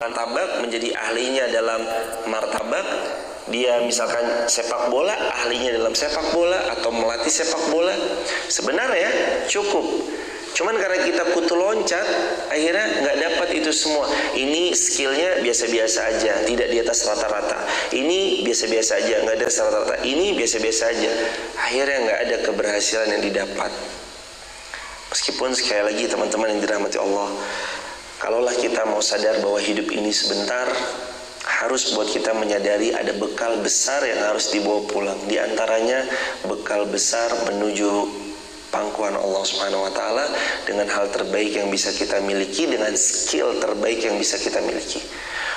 martabak menjadi ahlinya dalam martabak. Dia misalkan sepak bola, ahlinya dalam sepak bola, atau melatih sepak bola. Sebenarnya cukup. Cuman karena kita kutu loncat, akhirnya nggak dapat itu semua. Ini skillnya biasa-biasa aja, tidak di atas rata-rata. Ini biasa-biasa aja, nggak ada rata-rata. Ini biasa-biasa aja. Akhirnya nggak ada keberhasilan yang didapat. Meskipun sekali lagi teman-teman yang dirahmati Allah, kalaulah kita mau sadar bahwa hidup ini sebentar, harus buat kita menyadari ada bekal besar yang harus dibawa pulang. Di antaranya bekal besar menuju pangkuan Allah Subhanahu wa taala dengan hal terbaik yang bisa kita miliki, dengan skill terbaik yang bisa kita miliki.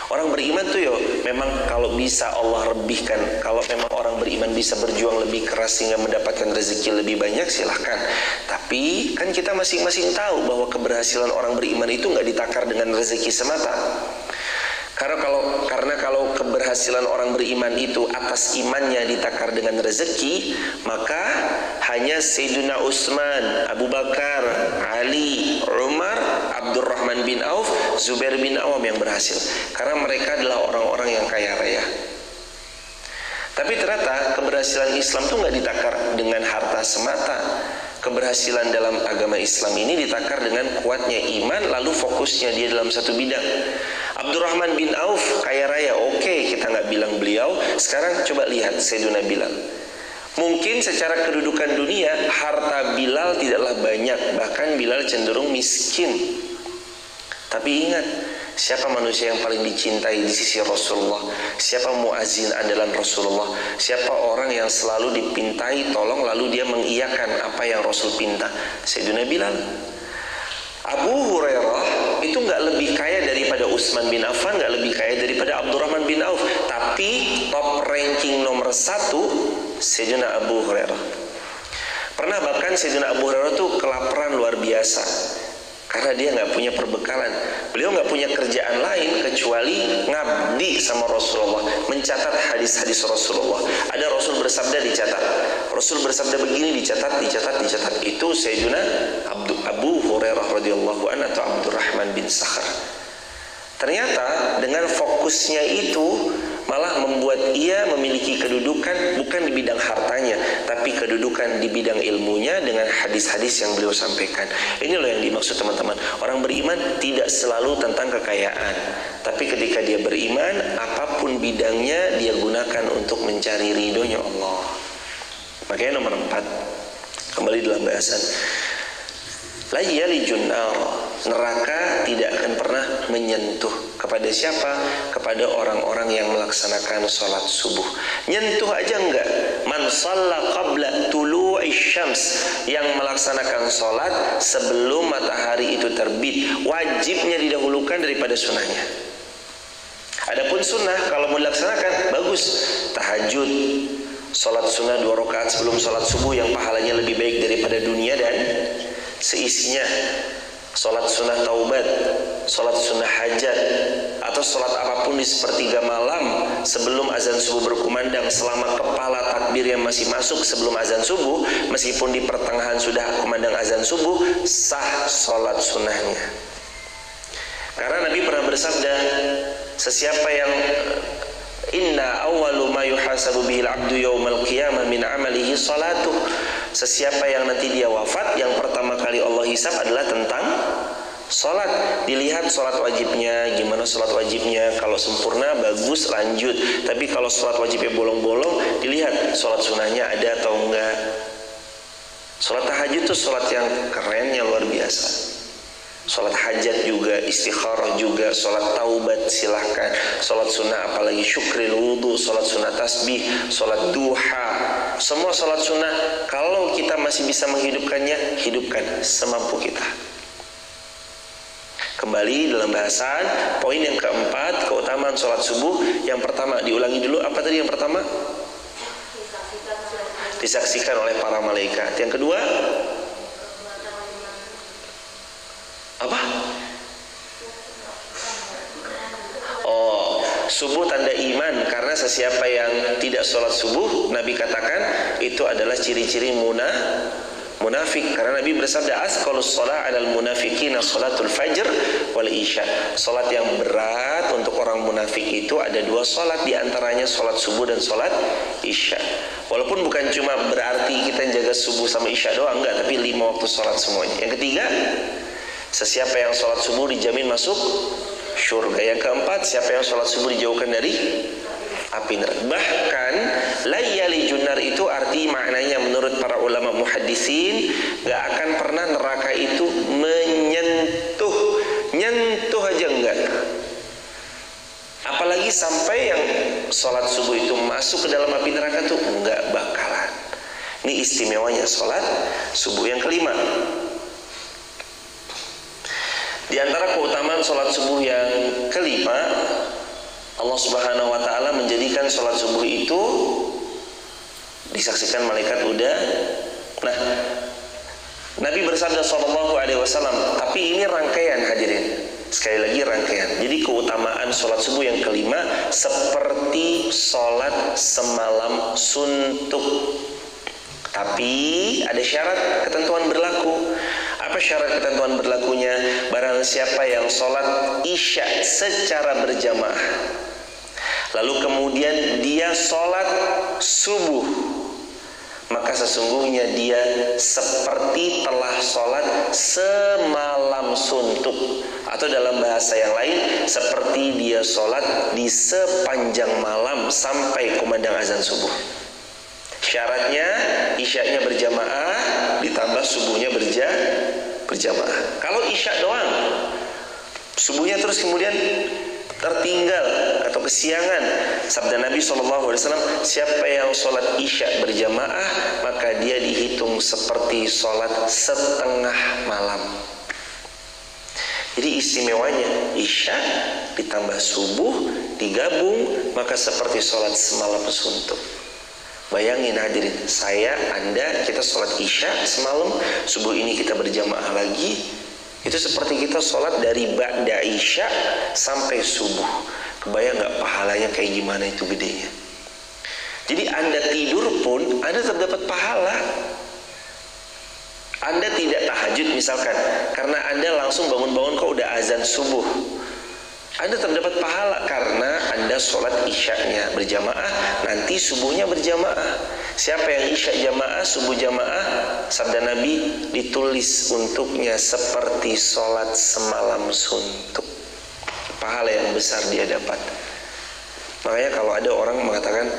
Orang beriman tuh memang kalau bisa Allah lebihkan. Kalau memang orang beriman bisa berjuang lebih keras sehingga mendapatkan rezeki lebih banyak, silahkan. Tapi kan kita masing-masing tahu bahwa keberhasilan orang beriman itu nggak ditakar dengan rezeki semata. Karena kalau keberhasilan orang beriman itu atas imannya ditakar dengan rezeki, maka hanya Sayyidina Utsman, Abu Bakar, Ali, Umar, Abdurrahman bin Auf, Zubair bin Awam yang berhasil. Karena mereka adalah orang-orang yang kaya raya. Tapi ternyata keberhasilan Islam itu nggak ditakar dengan harta semata. Keberhasilan dalam agama Islam ini ditakar dengan kuatnya iman, lalu fokusnya dia dalam satu bidang. Abdurrahman bin Auf kaya raya, oke, kita nggak bilang beliau. Sekarang coba lihat Sayyidina Bilal. Mungkin secara kedudukan dunia harta Bilal tidaklah banyak, bahkan Bilal cenderung miskin. Tapi ingat, siapa manusia yang paling dicintai di sisi Rasulullah? Siapa muazin andalan Rasulullah? Siapa orang yang selalu dipintai tolong lalu dia mengiyakan apa yang Rasul pinta? Sayyidina Bilal. Abu Hurairah itu nggak lebih kaya daripada Utsman bin Affan, nggak lebih kaya daripada Abdurrahman bin Auf. Tapi top ranking nomor 1 Sayyidina Abu Hurairah. Pernah bahkan Sayyidina Abu Hurairah tuh kelaparan luar biasa. Karena dia nggak punya perbekalan. Beliau nggak punya kerjaan lain kecuali ngabdi sama Rasulullah, mencatat hadis-hadis Rasulullah. Ada Rasul bersabda dicatat, Rasul bersabda begini dicatat. Itu Sayyidina Abu Hurairah radhiyallahu anhu atau Abdurrahman bin Sakhar. Ternyata dengan fokusnya itu malah membuat ia memiliki kedudukan bukan di bidang hartanya, tapi kedudukan di bidang ilmunya dengan hadis-hadis yang beliau sampaikan. Ini loh yang dimaksud teman-teman. Orang beriman tidak selalu tentang kekayaan, tapi ketika dia beriman, apapun bidangnya dia gunakan untuk mencari ridhonya Allah. Makanya nomor 4, kembali dalam bahasan, la yalijun nar, neraka tidak akan pernah menyentuh. Kepada siapa? Kepada orang-orang yang melaksanakan sholat subuh. Nyentuh aja enggak. Man shalla qabla tulu'i syams, yang melaksanakan sholat sebelum matahari itu terbit, wajibnya didahulukan daripada sunnahnya. Adapun sunnah kalau mau dilaksanakan bagus, tahajud, sholat sunnah 2 rakaat sebelum sholat subuh yang pahalanya lebih baik daripada dunia dan seisinya. Sholat sunnah taubat, sholat sunnah hajat, atau sholat apapun di sepertiga malam sebelum azan subuh berkumandang, selama kepala takbir yang masih masuk sebelum azan subuh, meskipun di pertengahan sudah kumandang azan subuh, sah sholat sunnahnya. Karena Nabi pernah bersabda, sesiapa yang inna awwalu ma yuhasabu bihil abdu yawmal qiyamah min amalihi salatuh, sesiapa yang nanti dia wafat, yang pertama kali Allah hisab adalah tentang sholat. Dilihat sholat wajibnya, gimana sholat wajibnya. Kalau sempurna, bagus, lanjut. Tapi kalau sholat wajibnya bolong-bolong, dilihat sholat sunnahnya ada atau enggak. Sholat tahajud itu sholat yang kerennya luar biasa. Sholat hajat juga, istikharah juga, sholat taubat silahkan, sholat sunnah apalagi syukril wudu, sholat sunnah tasbih, sholat duha, semua sholat sunnah kalau kita masih bisa menghidupkannya, hidupkan semampu kita. Kembali dalam bahasan, poin yang keempat, keutamaan sholat subuh. Yang pertama, diulangi dulu, apa tadi yang pertama? Disaksikan oleh para malaikat. Yang kedua, apa? Subuh tanda iman, karena sesiapa yang tidak sholat subuh, Nabi katakan itu adalah ciri-ciri munafik. Karena Nabi bersabda, asqalus shalah 'alal munafiqina sholatul fajr wal isya. Salat yang berat orang munafik itu ada 2 sholat, diantaranya sholat subuh dan sholat isya. Walaupun bukan cuma berarti kita jaga subuh sama isya doang, enggak, tapi 5 waktu sholat semuanya. Yang ketiga, sesiapa yang sholat subuh dijamin masuk syurga. Yang keempat, siapa yang sholat subuh dijauhkan dari api neraka. Bahkan layali junar itu arti maknanya menurut para ulama muhaddisin, gak akan pernah neraka itu nyentuh aja enggak. Apalagi sampai yang sholat subuh itu masuk ke dalam api neraka tuh enggak bakalan. Ini istimewanya sholat subuh. Yang kelima, di antara keutamaan sholat subuh yang kelima, Allah Subhanahu wa ta'ala menjadikan sholat subuh itu disaksikan malaikat udah. Nah, Nabi bersabda sallallahu alaihi wasallam, tapi ini rangkaian hadirin. Sekali lagi rangkaian. Jadi keutamaan sholat subuh yang kelima seperti sholat semalam suntuk. Tapi ada syarat, ketentuan berlaku. Apa syarat ketentuan berlakunya? Barang siapa yang sholat isya secara berjamaah, lalu kemudian dia sholat subuh, maka sesungguhnya dia seperti telah sholat semalam suntuk. Atau dalam bahasa yang lain, seperti dia sholat di sepanjang malam sampai kumandang azan subuh. Syaratnya isyanya berjamaah ditambah subuhnya berjamaah. Kalau isya doang, subuhnya terus kemudian tertinggal atau kesiangan, sabda Nabi SAW, siapa yang sholat isya berjamaah maka dia dihitung seperti sholat setengah malam. Jadi istimewanya isya ditambah subuh digabung maka seperti sholat semalam suntuk. Bayangin hadirin, Anda, kita sholat isya semalam, subuh ini kita berjamaah lagi. Itu seperti kita sholat dari ba'da isya sampai subuh. Kebayang gak pahalanya kayak gimana itu gedenya? Jadi Anda tidur pun Anda terdapat pahala. Anda tidak tahajud misalkan, karena Anda langsung bangun-bangun kok udah azan subuh, Anda terdapat pahala karena Anda sholat isyanya berjamaah, nanti subuhnya berjamaah. Siapa yang isya jamaah, subuh jamaah, sabda Nabi, ditulis untuknya seperti sholat semalam suntuk. Pahala yang besar dia dapat. Makanya kalau ada orang mengatakan,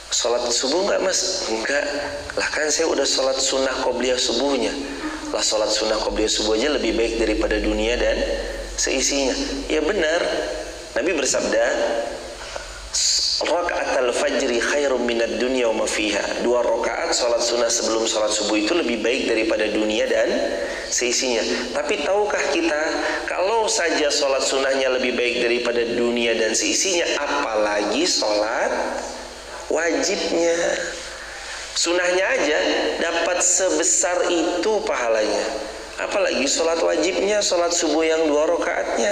sholat subuh enggak mas? Enggak. Lah kan saya udah sholat sunnah qobliyah subuhnya. Lah sholat sunnah qobliyah subuh aja lebih baik daripada dunia dan seisinya. Ya benar. Nabi bersabda, raka'atul fajri khairum minad dunya wa ma fiha. 2 rakaat sholat sunnah sebelum sholat subuh itu lebih baik daripada dunia dan seisinya. Tapi tahukah kita, kalau saja sholat sunnahnya lebih baik daripada dunia dan seisinya, apalagi sholat wajibnya. Sunnahnya aja dapat sebesar itu pahalanya, apalagi sholat wajibnya, sholat subuh yang 2 rakaatnya.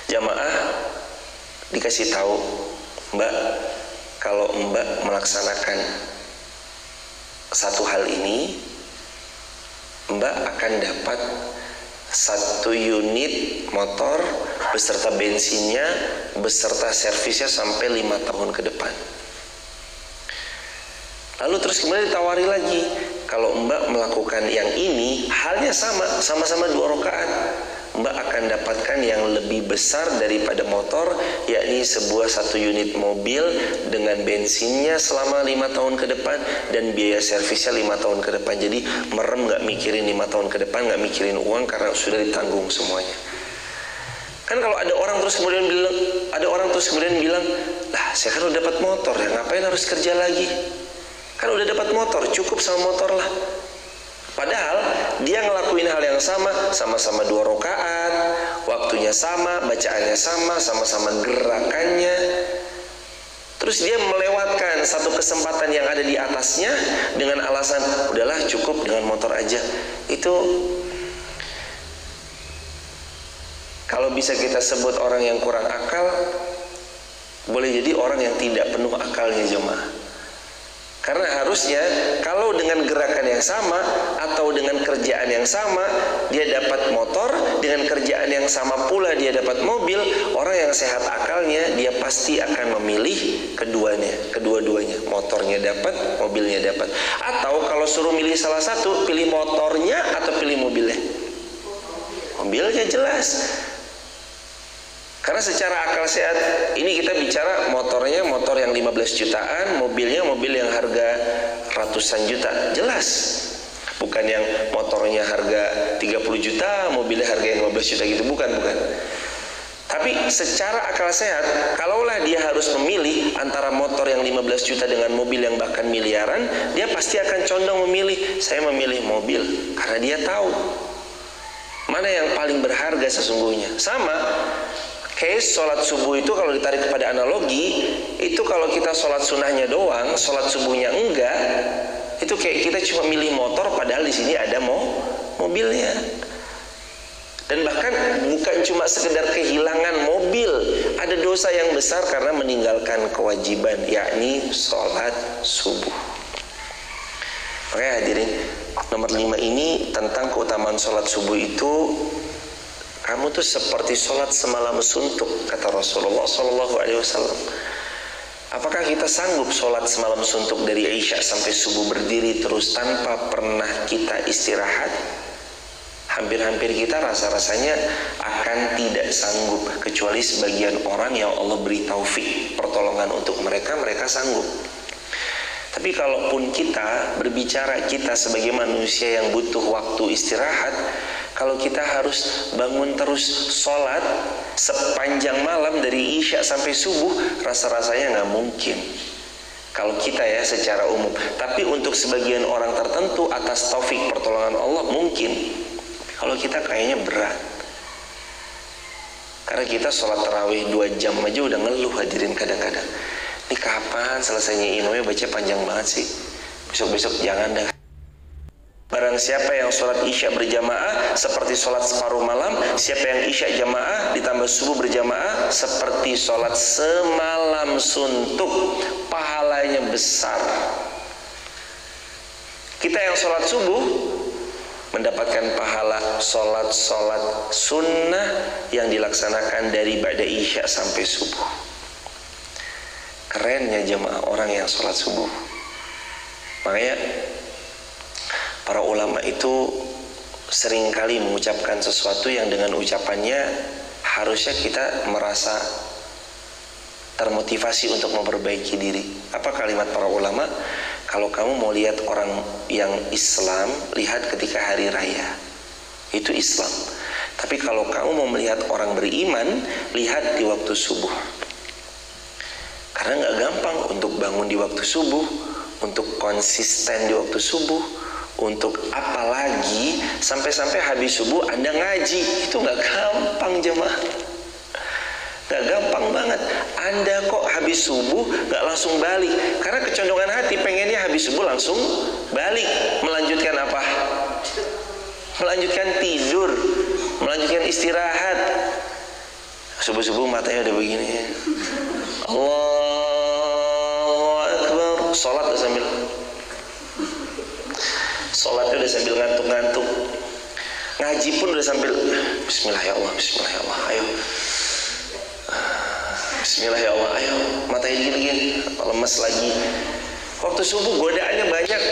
Jamaah dikasih tahu, Mbak, kalau Mbak melaksanakan satu hal ini, Mbak akan dapat 1 unit motor beserta bensinnya, beserta servisnya sampai 5 tahun ke depan. Lalu terus kemudian ditawari lagi, kalau Mbak melakukan yang ini, halnya sama-sama 2 rakaat, Mbak akan dapatkan yang lebih besar daripada motor, yakni sebuah 1 unit mobil dengan bensinnya selama 5 tahun ke depan dan biaya servisnya 5 tahun ke depan. Jadi merem, gak mikirin 5 tahun ke depan, gak mikirin uang karena sudah ditanggung semuanya. Kan kalau ada orang terus kemudian bilang, lah saya kan udah dapat motor ya, ngapain harus kerja lagi? Kan udah dapat motor, cukup sama motor lah. Padahal dia ngelakuin hal yang sama-sama 2 rakaat, waktunya sama, bacaannya sama, sama-sama gerakannya. Terus dia melewatkan satu kesempatan yang ada di atasnya dengan alasan, udahlah cukup dengan motor aja. Itu kalau bisa kita sebut orang yang kurang akal, boleh jadi orang yang tidak penuh akalnya jemaah. Karena harusnya kalau dengan gerakan yang sama atau dengan kerjaan yang sama dia dapat motor, dengan kerjaan yang sama pula dia dapat mobil, orang yang sehat akalnya dia pasti akan memilih kedua-duanya. Motornya dapat, mobilnya dapat. Atau kalau suruh milih salah satu, pilih motornya atau pilih mobilnya? Mobilnya jelas. Karena secara akal sehat, ini kita bicara motornya motor yang 15 jutaan, mobilnya mobil yang harga ratusan juta. Jelas. Bukan yang motornya harga 30 juta, mobilnya harga yang 15 juta gitu. Bukan. Tapi secara akal sehat, kalaulah dia harus memilih antara motor yang 15 juta dengan mobil yang bahkan miliaran, dia pasti akan condong memilih, saya memilih mobil. Karena dia tahu mana yang paling berharga sesungguhnya. Sama case sholat subuh itu kalau ditarik kepada analogi, itu kalau kita sholat sunnahnya doang, sholat subuhnya enggak, itu kayak kita cuma milih motor padahal di sini ada mobilnya. Dan bahkan bukan cuma sekedar kehilangan mobil, ada dosa yang besar karena meninggalkan kewajiban, yakni sholat subuh. Oke hadirin, nomor 5 ini tentang keutamaan sholat subuh itu. Kamu tuh seperti sholat semalam suntuk, kata Rasulullah SAW. Apakah kita sanggup sholat semalam suntuk dari Isya sampai subuh berdiri terus tanpa pernah kita istirahat? Hampir-hampir kita rasa-rasanya akan tidak sanggup, kecuali sebagian orang yang Allah beri taufik, pertolongan untuk mereka sanggup. Tapi kalaupun kita berbicara kita sebagai manusia yang butuh waktu istirahat, kalau kita harus bangun terus sholat sepanjang malam dari Isya sampai subuh, rasa-rasanya nggak mungkin. Kalau kita ya secara umum. Tapi untuk sebagian orang tertentu atas taufik pertolongan Allah mungkin. Kalau kita kayaknya berat. Karena kita sholat tarawih 2 jam aja udah ngeluh hadirin kadang-kadang. Ini kapan selesainya imamnya baca panjang banget sih. Besok-besok jangan dah. Barang siapa yang sholat Isya berjamaah seperti sholat separuh malam, siapa yang Isya jamaah ditambah subuh berjamaah seperti sholat semalam suntuk, pahalanya besar. Kita yang sholat subuh mendapatkan pahala sholat sunnah yang dilaksanakan dari ba'da Isya sampai subuh. Kerennya jemaah orang yang sholat subuh. Makanya para ulama itu seringkali mengucapkan sesuatu yang dengan ucapannya harusnya kita merasa termotivasi untuk memperbaiki diri. Apa kalimat para ulama? Kalau kamu mau lihat orang yang Islam, lihat ketika hari raya. Itu Islam. Tapi kalau kamu mau melihat orang beriman, lihat di waktu subuh. Karena nggak gampang untuk bangun di waktu subuh, untuk konsisten di waktu subuh, untuk apalagi sampai-sampai habis subuh Anda ngaji. Itu nggak gampang jemaah, nggak gampang banget. Anda kok habis subuh nggak langsung balik, karena kecondongan hati pengennya habis subuh langsung balik. Melanjutkan apa? Melanjutkan tidur, melanjutkan istirahat. Subuh-subuh matanya udah begini, Allahu Akbar, sholat udah sambil sholatnya udah sambil ngantuk-ngantuk, ngaji pun udah sambil Bismillah ya Allah, Bismillah ya Allah, ayo Bismillah ya Allah, ayo matanya gini-gini, lemes lagi. Waktu subuh godaannya banyak.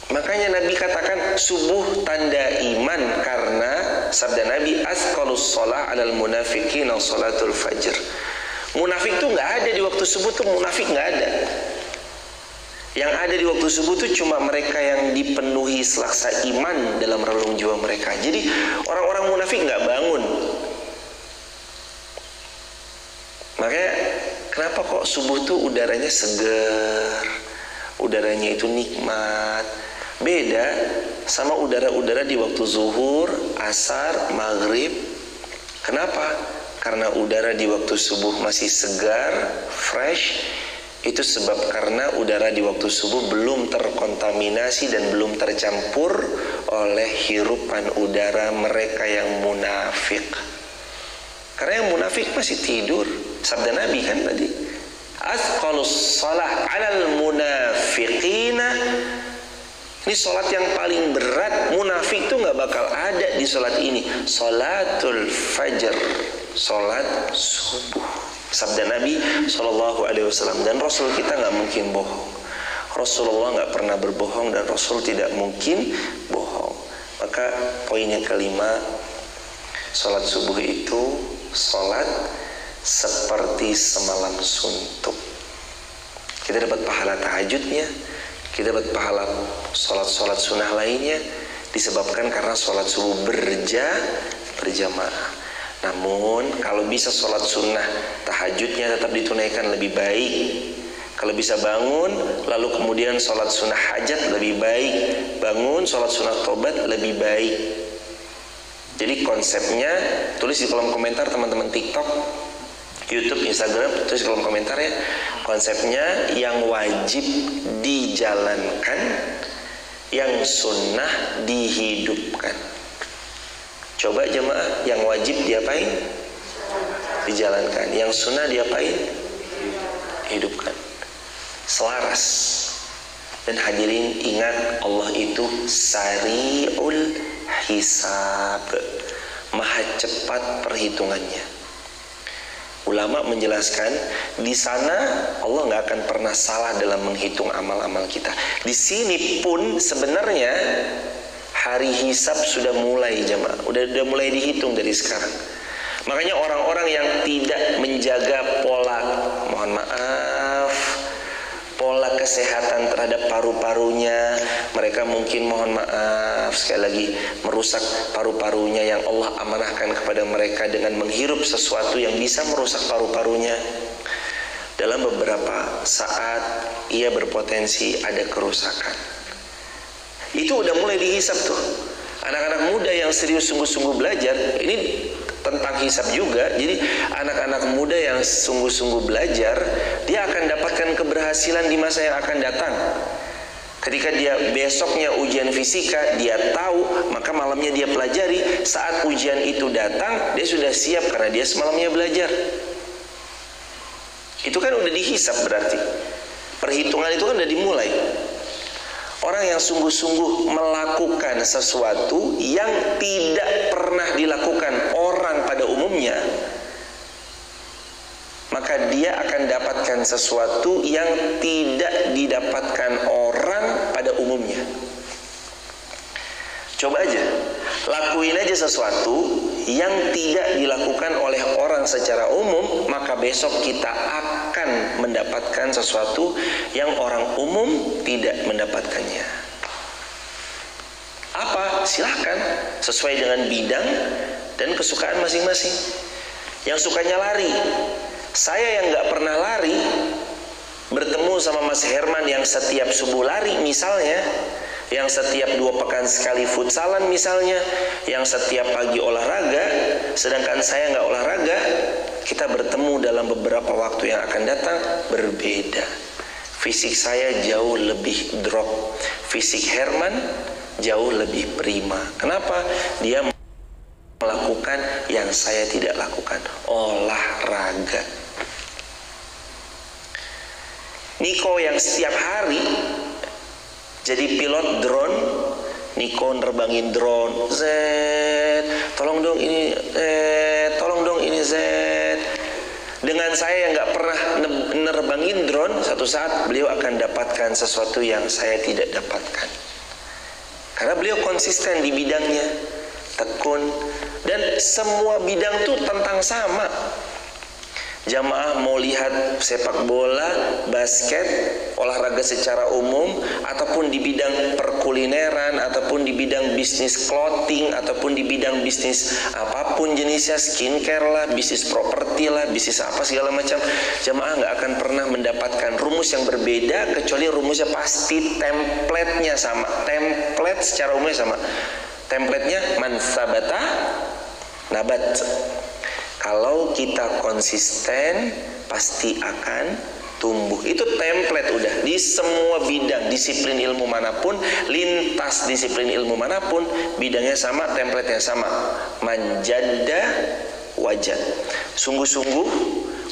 Makanya Nabi katakan subuh tanda iman, karena sabda Nabi asqalus shalah alal munafiqin salatul fajr. Munafik tuh nggak ada di waktu subuh tuh, munafik nggak ada. Yang ada di waktu subuh tuh cuma mereka yang dipenuhi selaksa iman dalam relung jiwa mereka. Jadi orang-orang munafik nggak bangun. Makanya kenapa kok subuh tuh udaranya segar, udaranya itu nikmat. Beda sama udara-udara di waktu zuhur, asar, maghrib. Kenapa? Karena udara di waktu subuh masih segar, fresh. Itu sebab karena udara di waktu subuh belum terkontaminasi dan belum tercampur oleh hirupan udara mereka yang munafik. Karena yang munafik masih tidur. Sabda Nabi kan tadi, Asqalus shalah 'alal munafiqina. Ini salat yang paling berat, munafik tuh nggak bakal ada di salat ini. Salatul fajr, salat subuh. Sabda Nabi SAW. Dan Rasul kita nggak mungkin bohong. Rasulullah nggak pernah berbohong dan Rasul tidak mungkin bohong. Maka poin yang kelima, salat subuh itu salat seperti semalam suntuk. Kita dapat pahala tahajudnya, kita dapat pahala sholat-sholat sunnah lainnya, disebabkan karena sholat subuh berjamaah. Namun kalau bisa sholat sunnah tahajudnya tetap ditunaikan lebih baik. Kalau bisa bangun lalu kemudian sholat sunnah hajat lebih baik, bangun sholat sunnah tobat lebih baik. Jadi konsepnya, tulis di kolom komentar teman-teman TikTok, YouTube, Instagram, tulis di kolom komentar ya. Konsepnya yang wajib dijalankan, yang sunnah dihidupkan. Coba jemaah, yang wajib diapain? Dijalankan. Yang sunnah diapain? Hidupkan. Selaras. Dan hadirin ingat, Allah itu sari'ul hisab, maha cepat perhitungannya. Ulama menjelaskan di sana Allah nggak akan pernah salah dalam menghitung amal-amal kita. Di sini pun sebenarnya hari hisab sudah mulai jemaah, udah mulai dihitung dari sekarang. Makanya orang-orang yang tidak menjaga pola, mohon maaf, pola kesehatan terhadap paru-parunya, mereka mungkin mohon maaf sekali lagi merusak paru-parunya yang Allah amanahkan kepada mereka dengan menghirup sesuatu yang bisa merusak paru-parunya. Dalam beberapa saat ia berpotensi ada kerusakan. Itu udah mulai dihisab tuh. Anak-anak muda yang serius sungguh-sungguh belajar, ini tentang hisab juga. Jadi anak-anak muda yang sungguh-sungguh belajar, dia akan dapatkan keberhasilan di masa yang akan datang. Ketika dia besoknya ujian fisika, dia tahu, maka malamnya dia pelajari. Saat ujian itu datang, dia sudah siap karena dia semalamnya belajar. Itu kan udah dihisab berarti. Perhitungan itu kan udah dimulai. Orang yang sungguh-sungguh melakukan sesuatu yang tidak pernah dilakukan orang pada umumnya, maka dia akan dapatkan sesuatu yang tidak didapatkan orang pada umumnya. Coba aja, lakuin aja sesuatu yang tidak dilakukan oleh orang secara umum, maka besok kita akan mendapatkan sesuatu yang orang umum tidak mendapatkannya. Apa? Silahkan, sesuai dengan bidang dan kesukaan masing-masing. Yang sukanya lari, saya yang nggak pernah lari, bertemu sama Mas Herman yang setiap subuh lari misalnya, yang setiap 2 pekan sekali futsalan misalnya, yang setiap pagi olahraga, sedangkan saya nggak olahraga, kita bertemu dalam beberapa waktu yang akan datang berbeda. Fisik saya jauh lebih drop, fisik Herman jauh lebih prima. Kenapa? Dia melakukan yang saya tidak lakukan, olahraga. Niko yang setiap hari jadi pilot drone, Niko nerbangin drone, Z, tolong dong ini, tolong dong ini Z. Dengan saya yang nggak pernah nerbangin drone, satu saat beliau akan dapatkan sesuatu yang saya tidak dapatkan. Karena beliau konsisten di bidangnya, tekun, dan semua bidang tuh tentang sama. Jamaah mau lihat sepak bola, basket, olahraga secara umum, ataupun di bidang perkulineran, ataupun di bidang bisnis clothing, ataupun di bidang bisnis apapun jenisnya, skincare lah, bisnis properti lah, bisnis apa segala macam, jamaah nggak akan pernah mendapatkan rumus yang berbeda kecuali rumusnya pasti template-nya sama. Template secara umumnya sama. Template-nya man sabata nabat. Kalau kita konsisten, pasti akan tumbuh. Itu template udah di semua bidang, disiplin ilmu manapun, lintas disiplin ilmu manapun, bidangnya sama, template-nya sama. Manjada wajad. Sungguh-sungguh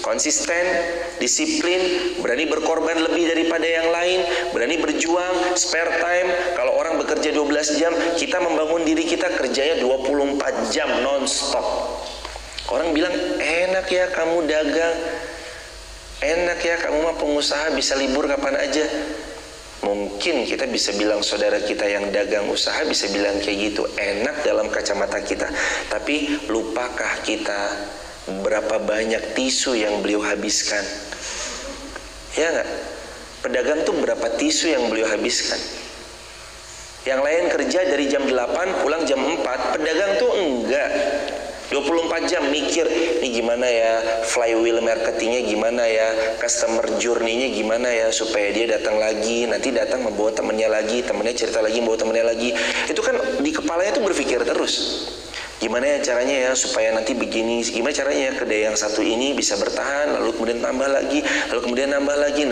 konsisten, disiplin, berani berkorban lebih daripada yang lain, berani berjuang, spare time. Kalau orang bekerja 12 jam, kita membangun diri kita kerjanya 24 jam non-stop. Orang bilang, enak ya kamu dagang, enak ya kamu mah pengusaha, bisa libur kapan aja. Mungkin kita bisa bilang saudara kita yang dagang usaha bisa bilang kayak gitu, enak dalam kacamata kita. Tapi lupakah kita berapa banyak tisu yang beliau habiskan? Ya nggak? Pedagang tuh berapa tisu yang beliau habiskan? Yang lain kerja dari jam 8 pulang jam 4, pedagang tuh enggak. 24 jam mikir, ini gimana ya flywheel marketingnya, gimana ya customer journey-nya, gimana ya supaya dia datang lagi, nanti datang membawa temennya lagi, temennya cerita lagi, membawa temennya lagi. Itu kan di kepalanya tuh berpikir terus. Gimana ya caranya ya supaya nanti begini, gimana caranya ya kedai yang satu ini bisa bertahan, lalu kemudian tambah lagi, lalu kemudian nambah lagi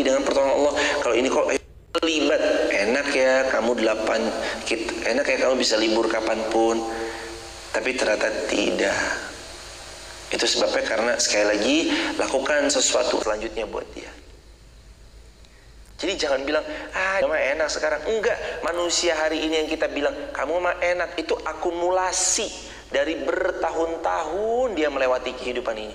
dengan pertolongan Allah. Kalau ini kok terlibat, enak ya kamu 8, enak ya kamu bisa libur kapanpun. Tapi ternyata tidak. Itu sebabnya karena sekali lagi lakukan sesuatu selanjutnya buat dia. Jadi jangan bilang, mah enak sekarang. Enggak, manusia hari ini yang kita bilang kamu mah enak, itu akumulasi dari bertahun-tahun dia melewati kehidupan ini.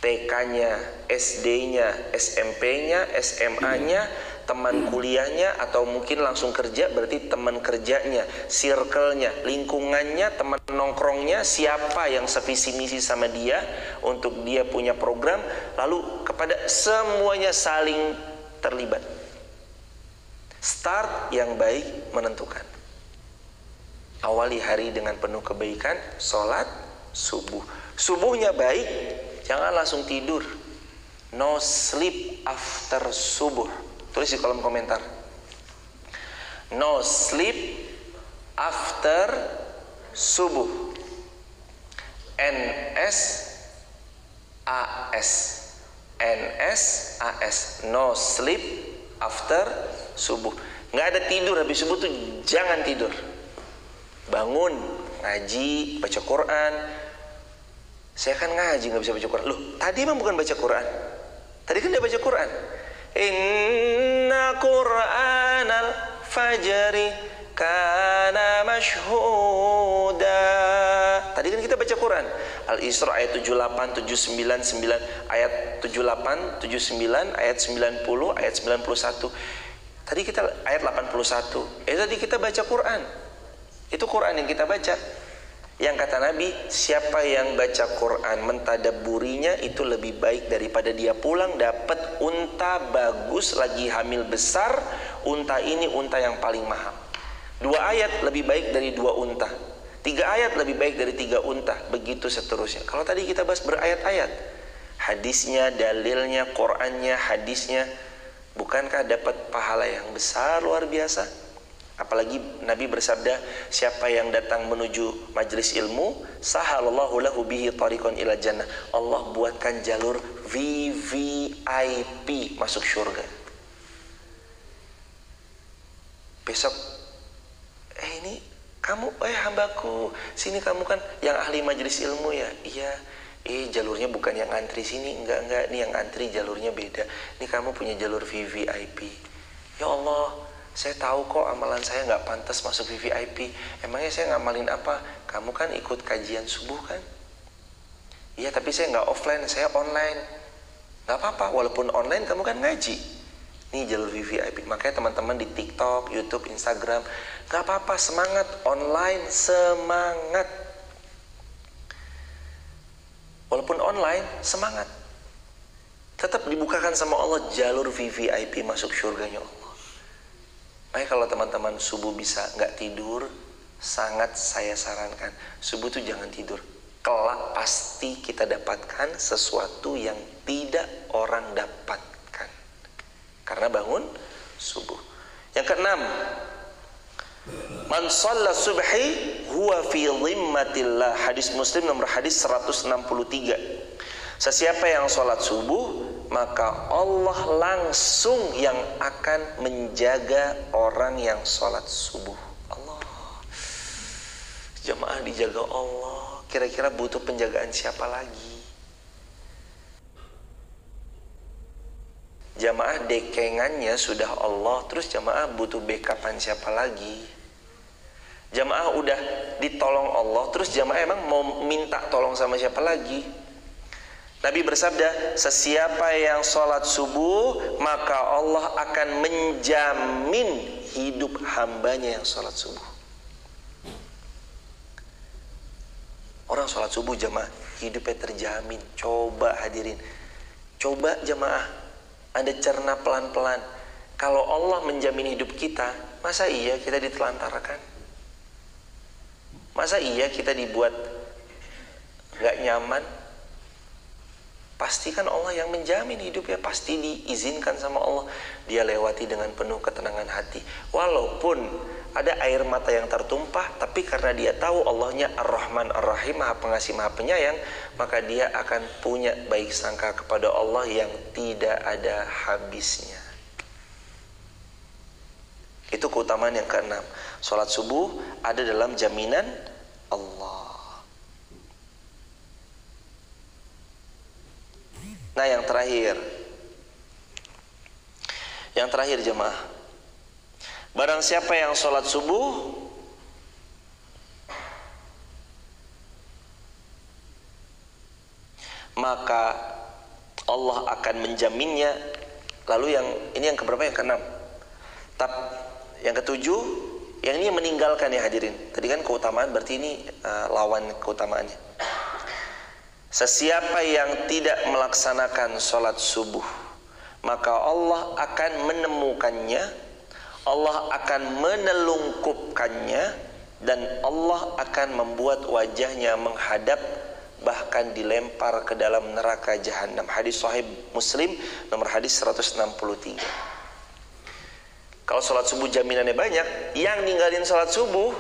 TK-nya, SD-nya, SMP-nya, SMA-nya, teman kuliahnya, atau mungkin langsung kerja, berarti teman kerjanya, circle-nya, lingkungannya, teman nongkrongnya, siapa yang sevisi misi sama dia untuk dia punya program, lalu kepada semuanya saling terlibat. Start yang baik menentukan. Awali hari dengan penuh kebaikan, sholat subuh. Subuhnya baik, jangan langsung tidur. No sleep after subuh. Tulis di kolom komentar. No sleep after subuh. NSAS. NSAS. No sleep after subuh. Nggak ada tidur habis subuh tuh, jangan tidur. Bangun, ngaji, baca Quran. Saya kan ngaji nggak bisa baca Quran. Loh, tadi emang bukan baca Quran. Tadi kan dia baca Quran. Inna Qur'anal fajri kana mashhuda. Tadi kan kita baca Quran. Al-Isra ayat 78, 79, 9, ayat 78, 79, ayat 90, ayat 91. Tadi kita ayat 81. Tadi kita baca Quran. Itu Quran yang kita baca. Yang kata Nabi, siapa yang baca Quran mentadabburinya itu lebih baik daripada dia pulang dapat unta bagus lagi hamil besar. Unta ini unta yang paling mahal. 2 ayat lebih baik dari 2 unta. 3 ayat lebih baik dari 3 unta. Begitu seterusnya. Kalau tadi kita bahas berayat-ayat, hadisnya, dalilnya, Qurannya, hadisnya, bukankah dapat pahala yang besar luar biasa? Apalagi Nabi bersabda, siapa yang datang menuju majlis ilmu, sahalallahu lahu bihi tariqan ila jannah. Allah buatkan jalur VVIP masuk surga. Besok, ini kamu, hambaku, sini kamu kan yang ahli majlis ilmu ya? Iya. Jalurnya bukan yang antri sini, enggak, ini yang antri jalurnya beda. Ini kamu punya jalur VVIP. Ya Allah, saya tahu kok amalan saya nggak pantas masuk VVIP. Emangnya saya ngamalin apa? Kamu kan ikut kajian subuh kan? Iya, tapi saya nggak offline, saya online. Nggak apa-apa, walaupun online kamu kan ngaji. Ini jalur VVIP. Makanya teman-teman di TikTok, YouTube, Instagram, nggak apa-apa, semangat online, semangat. Walaupun online, semangat. Tetap dibukakan sama Allah jalur VVIP masuk surganya Allah. Makanya kalau teman-teman subuh bisa nggak tidur, sangat saya sarankan subuh tuh jangan tidur. Kelak pasti kita dapatkan sesuatu yang tidak orang dapatkan karena bangun subuh. Yang keenam, man shalla subhi huwa fi dhimmatillah. Hadis Muslim nomor hadis 163. Sesiapa yang sholat subuh, maka Allah langsung yang akan menjaga orang yang sholat subuh. Allah, jamaah dijaga Allah. Kira-kira butuh penjagaan siapa lagi? Jamaah dekengannya sudah Allah, terus jamaah butuh backupan siapa lagi? Jamaah udah ditolong Allah, terus jamaah emang mau minta tolong sama siapa lagi? Nabi bersabda, sesiapa yang sholat subuh, maka Allah akan menjamin hidup hambanya yang sholat subuh. Orang sholat subuh jamaah, hidupnya terjamin. Coba hadirin, coba jamaah, Anda cerna pelan-pelan. Kalau Allah menjamin hidup kita, masa iya kita ditelantarkan? Masa iya kita dibuat gak nyaman? Pasti kan Allah yang menjamin hidupnya, pasti diizinkan sama Allah. Dia lewati dengan penuh ketenangan hati. Walaupun ada air mata yang tertumpah, tapi karena dia tahu Allahnya Ar-Rahman Ar-Rahim, Maha Pengasih Maha Penyayang, maka dia akan punya baik sangka kepada Allah yang tidak ada habisnya. Itu keutamaan yang keenam. Sholat subuh ada dalam jaminan Allah. Nah, yang terakhir jemaah, barang siapa yang sholat subuh maka Allah akan menjaminnya. Lalu ini yang keberapa? Yang keenam. Yang ketujuh, yang ini meninggalkan ya hadirin. Tadi kan keutamaan, berarti ini lawan keutamaannya. Sesiapa yang tidak melaksanakan sholat subuh, maka Allah akan menemukannya, Allah akan menelungkupkannya, dan Allah akan membuat wajahnya menghadap, bahkan dilempar ke dalam neraka jahanam. Hadis Sahih Muslim nomor hadis 163. Kalau sholat subuh jaminannya banyak, yang ninggalin sholat subuh,